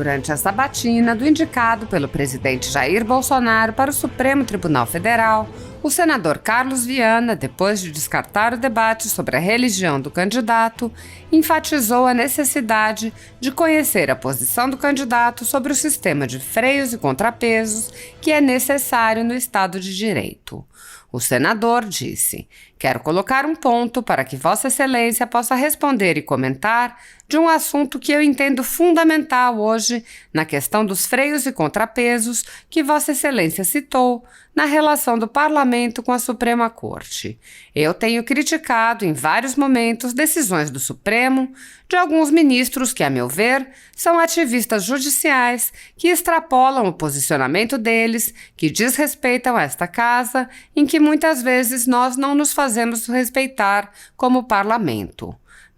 durante a sabatina do indicado pelo presidente Jair Bolsonaro para o Supremo Tribunal Federal, o senador Carlos Viana, depois de descartar o debate sobre a religião do candidato, enfatizou a necessidade de conhecer a posição do candidato sobre o sistema de freios e contrapesos que é necessário no Estado de Direito. O senador disse: "Quero colocar um ponto para que Vossa Excelência possa responder e comentar de um assunto que eu entendo fundamental hoje na questão dos freios e contrapesos que Vossa Excelência citou na relação do Parlamento com a Suprema Corte. Eu tenho criticado em vários momentos decisões do Supremo de alguns ministros que, a meu ver, são ativistas judiciais que extrapolam o posicionamento deles, que desrespeitam esta casa, em que muitas vezes nós não nos fazemos respeitar como parlamento.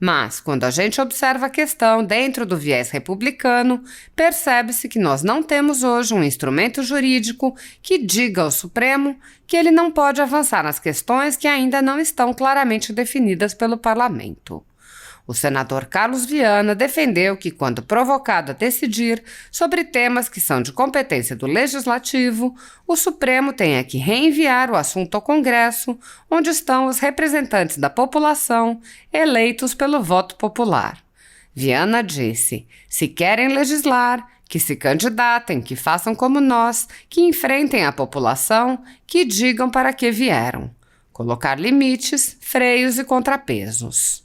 Mas, quando a gente observa a questão dentro do viés republicano, percebe-se que nós não temos hoje um instrumento jurídico que diga ao Supremo que ele não pode avançar nas questões que ainda não estão claramente definidas pelo parlamento." O senador Carlos Viana defendeu que, quando provocado a decidir sobre temas que são de competência do Legislativo, o Supremo tenha que reenviar o assunto ao Congresso, onde estão os representantes da população eleitos pelo voto popular. Viana disse: "Se querem legislar, que se candidatem, que façam como nós, que enfrentem a população, que digam para que vieram. Colocar limites, freios e contrapesos."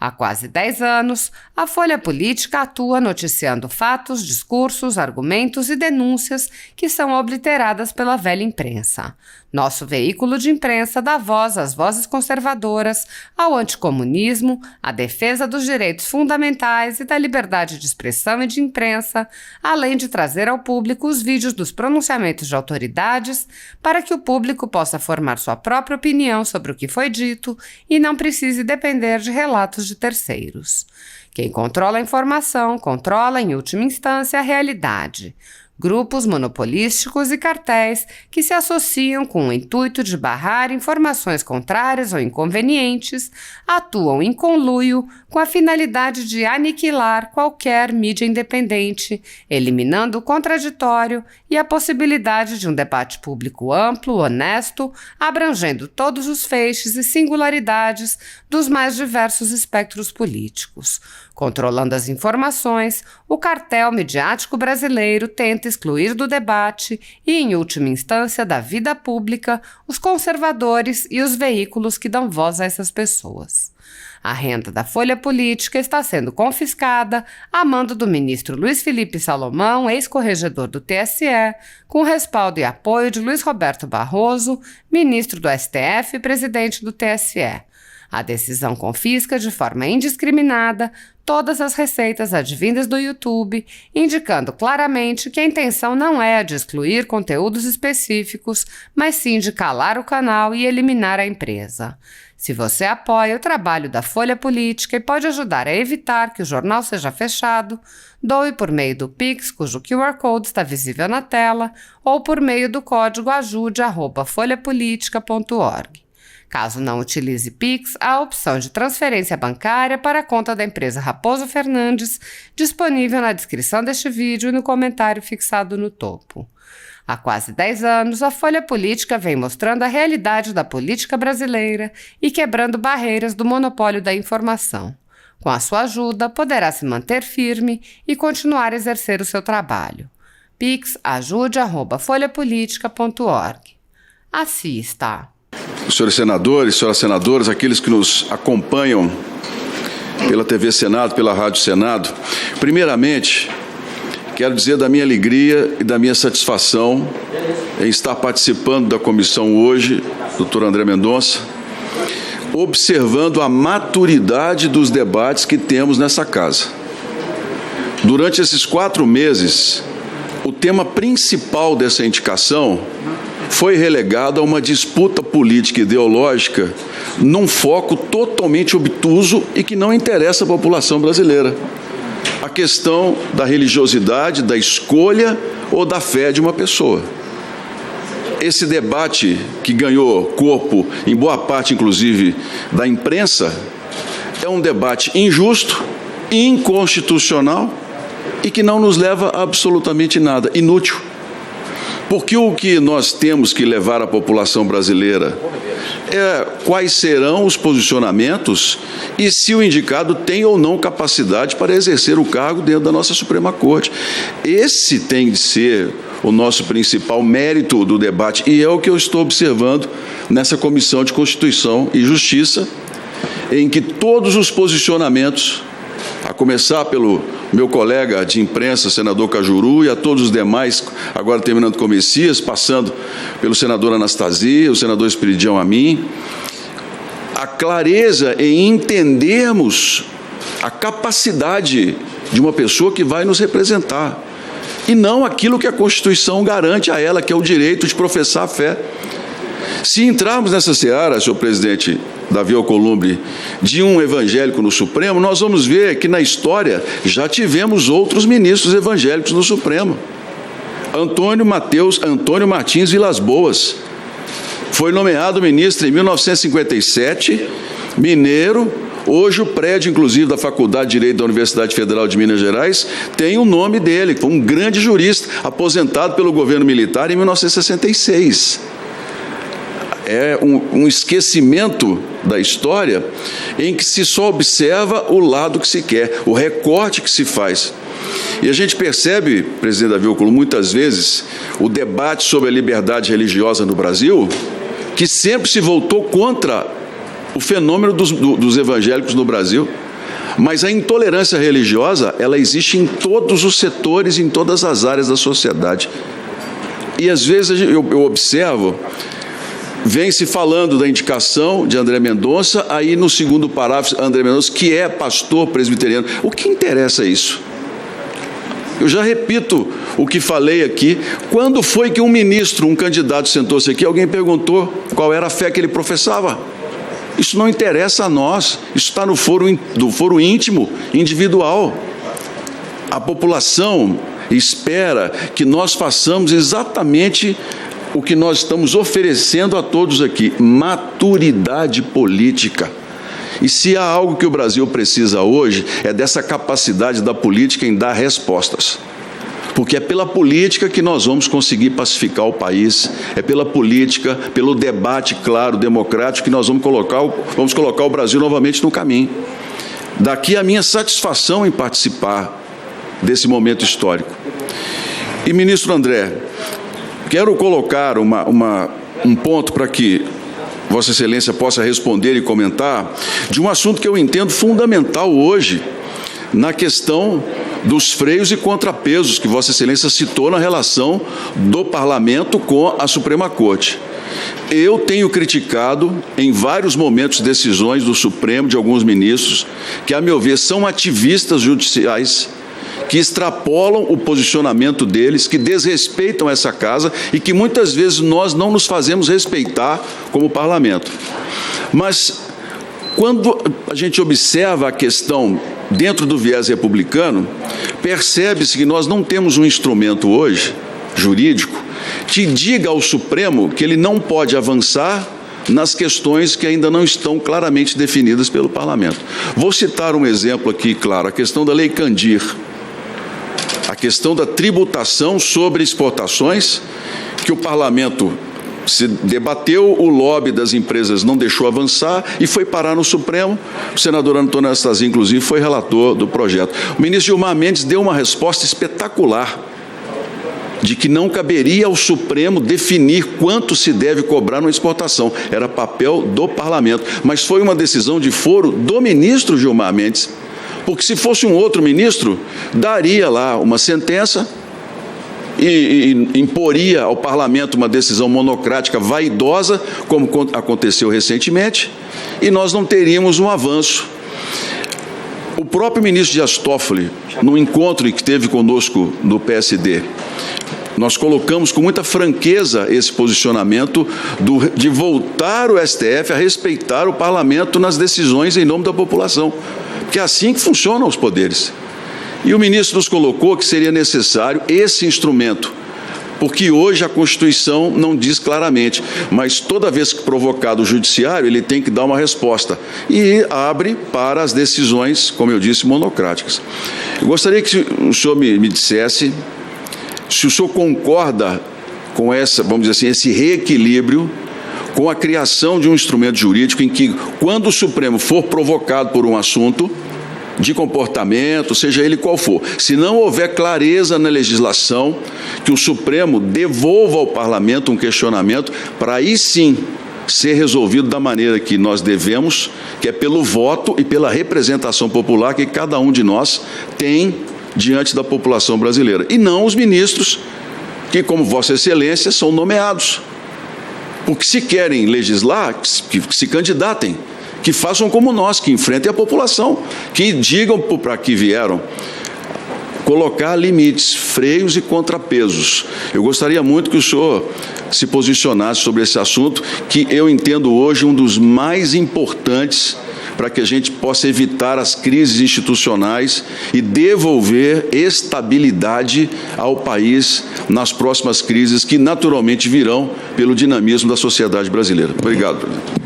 Há quase 10 anos, a Folha Política atua noticiando fatos, discursos, argumentos e denúncias que são obliteradas pela velha imprensa. Nosso veículo de imprensa dá voz às vozes conservadoras, ao anticomunismo, à defesa dos direitos fundamentais e da liberdade de expressão e de imprensa, além de trazer ao público os vídeos dos pronunciamentos de autoridades para que o público possa formar sua própria opinião sobre o que foi dito e não precise depender de relatos de terceiros. Quem controla a informação, controla, em última instância, a realidade. Grupos monopolísticos e cartéis que se associam com o intuito de barrar informações contrárias ou inconvenientes atuam em conluio com a finalidade de aniquilar qualquer mídia independente, eliminando o contraditório e a possibilidade de um debate público amplo, honesto, abrangendo todos os feixes e singularidades dos mais diversos espectros políticos. Controlando as informações, o cartel midiático brasileiro tenta excluir do debate e, em última instância, da vida pública, os conservadores e os veículos que dão voz a essas pessoas. A renda da Folha Política está sendo confiscada a mando do ministro Luiz Felipe Salomão, ex-corregedor do TSE, com respaldo e apoio de Luiz Roberto Barroso, ministro do STF e presidente do TSE. A decisão confisca de forma indiscriminada todas as receitas advindas do YouTube, indicando claramente que a intenção não é a de excluir conteúdos específicos, mas sim de calar o canal e eliminar a empresa. Se você apoia o trabalho da Folha Política e pode ajudar a evitar que o jornal seja fechado, doe por meio do Pix, cujo QR Code está visível na tela, ou por meio do código ajude@folhapolitica.org. Caso não utilize Pix, há a opção de transferência bancária para a conta da empresa Raposo Fernandes, disponível na descrição deste vídeo e no comentário fixado no topo. Há quase 10 anos, a Folha Política vem mostrando a realidade da política brasileira e quebrando barreiras do monopólio da informação. Com a sua ajuda, poderá se manter firme e continuar a exercer o seu trabalho. Pix ajude@folhapolitica.org. Assista. Senhores senadores, senhoras senadoras, aqueles que nos acompanham pela TV Senado, pela Rádio Senado, primeiramente, quero dizer da minha alegria e da minha satisfação em estar participando da comissão hoje, doutor André Mendonça, observando a maturidade dos debates que temos nessa casa. Durante esses 4 meses, o tema principal dessa indicação foi relegado a uma disputa política e ideológica num foco totalmente obtuso e que não interessa à população brasileira. A questão da religiosidade, da escolha ou da fé de uma pessoa. Esse debate que ganhou corpo, em boa parte, inclusive, da imprensa, é um debate injusto, inconstitucional e que não nos leva a absolutamente nada, inútil. Porque o que nós temos que levar à população brasileira é quais serão os posicionamentos e se o indicado tem ou não capacidade para exercer o cargo dentro da nossa Suprema Corte. Esse tem de ser o nosso principal mérito do debate, e é o que eu estou observando nessa Comissão de Constituição e Justiça, em que todos os posicionamentos, a começar pelo meu colega de imprensa, senador Cajuru, e a todos os demais, agora terminando com o Messias, passando pelo senador Anastasia, o senador Esperidião Amin, a clareza em entendermos a capacidade de uma pessoa que vai nos representar, e não aquilo que a Constituição garante a ela, que é o direito de professar a fé. Se entrarmos nessa seara, senhor presidente Davi Alcolumbre, de um evangélico no Supremo, nós vamos ver que na história já tivemos outros ministros evangélicos no Supremo. Antônio Martins Vilas Boas foi nomeado ministro em 1957, mineiro. Hoje o prédio, inclusive, da Faculdade de Direito da Universidade Federal de Minas Gerais tem o nome dele, foi um grande jurista, aposentado pelo governo militar em 1966. É um esquecimento da história em que se só observa o lado que se quer, o recorte que se faz. E a gente percebe, presidente Davi Alcolumbre, muitas vezes, o debate sobre a liberdade religiosa no Brasil, que sempre se voltou contra o fenômeno dos evangélicos no Brasil. Mas a intolerância religiosa, ela existe em todos os setores, em todas as áreas da sociedade. E às vezes eu observo, vem se falando da indicação de André Mendonça, aí no segundo parágrafo, André Mendonça, que é pastor presbiteriano. O que interessa isso? Eu já repito o que falei aqui. Quando foi que um ministro, um candidato sentou-se aqui, alguém perguntou qual era a fé que ele professava? Isso não interessa a nós, isso está no foro íntimo, individual. A população espera que nós façamos exatamente o que nós estamos oferecendo a todos aqui: maturidade política. E se há algo que o Brasil precisa hoje, é dessa capacidade da política em dar respostas. Porque é pela política que nós vamos conseguir pacificar o país, é pela política, pelo debate claro, democrático, que nós vamos colocar o Brasil novamente no caminho. Daqui a minha satisfação em participar desse momento histórico. E, ministro André, quero colocar um ponto para que Vossa Excelência possa responder e comentar de um assunto que eu entendo fundamental hoje, na questão dos freios e contrapesos que Vossa Excelência citou na relação do Parlamento com a Suprema Corte. Eu tenho criticado em vários momentos decisões do Supremo, de alguns ministros, que, a meu ver, são ativistas judiciais, que extrapolam o posicionamento deles, que desrespeitam essa casa e que muitas vezes nós não nos fazemos respeitar como parlamento. Mas, quando a gente observa a questão dentro do viés republicano, percebe-se que nós não temos um instrumento hoje, jurídico, que diga ao Supremo que ele não pode avançar nas questões que ainda não estão claramente definidas pelo Parlamento. Vou citar um exemplo aqui, claro, a questão da Lei Candir, a questão da tributação sobre exportações, que o Parlamento se debateu, o lobby das empresas não deixou avançar e foi parar no Supremo. O senador Antônio Anastasia, inclusive, foi relator do projeto. O ministro Gilmar Mendes deu uma resposta espetacular, de que não caberia ao Supremo definir quanto se deve cobrar numa exportação. Era papel do Parlamento. Mas foi uma decisão de foro do ministro Gilmar Mendes, porque se fosse um outro ministro, daria lá uma sentença e imporia ao Parlamento uma decisão monocrática vaidosa, como aconteceu recentemente, e nós não teríamos um avanço. O próprio ministro Dias Toffoli, no encontro que teve conosco no PSD, nós colocamos com muita franqueza esse posicionamento de voltar o STF a respeitar o Parlamento nas decisões em nome da população, porque é assim que funcionam os poderes. E o ministro nos colocou que seria necessário esse instrumento porque hoje a Constituição não diz claramente, mas toda vez que provocado o Judiciário, ele tem que dar uma resposta e abre para as decisões, como eu disse, monocráticas. Eu gostaria que o senhor me dissesse se o senhor concorda com essa, vamos dizer assim, esse reequilíbrio com a criação de um instrumento jurídico em que, quando o Supremo for provocado por um assunto de comportamento, seja ele qual for, se não houver clareza na legislação, que o Supremo devolva ao Parlamento um questionamento para aí sim ser resolvido da maneira que nós devemos, que é pelo voto e pela representação popular que cada um de nós tem diante da população brasileira, e não os ministros que, como Vossa Excelência, são nomeados. Porque se querem legislar, que se candidatem, que façam como nós, que enfrentem a população, que digam para que vieram, colocar limites, freios e contrapesos. Eu gostaria muito que o senhor se posicionasse sobre esse assunto, que eu entendo hoje um dos mais importantes para que a gente possa evitar as crises institucionais e devolver estabilidade ao país nas próximas crises que naturalmente virão pelo dinamismo da sociedade brasileira. Obrigado, presidente.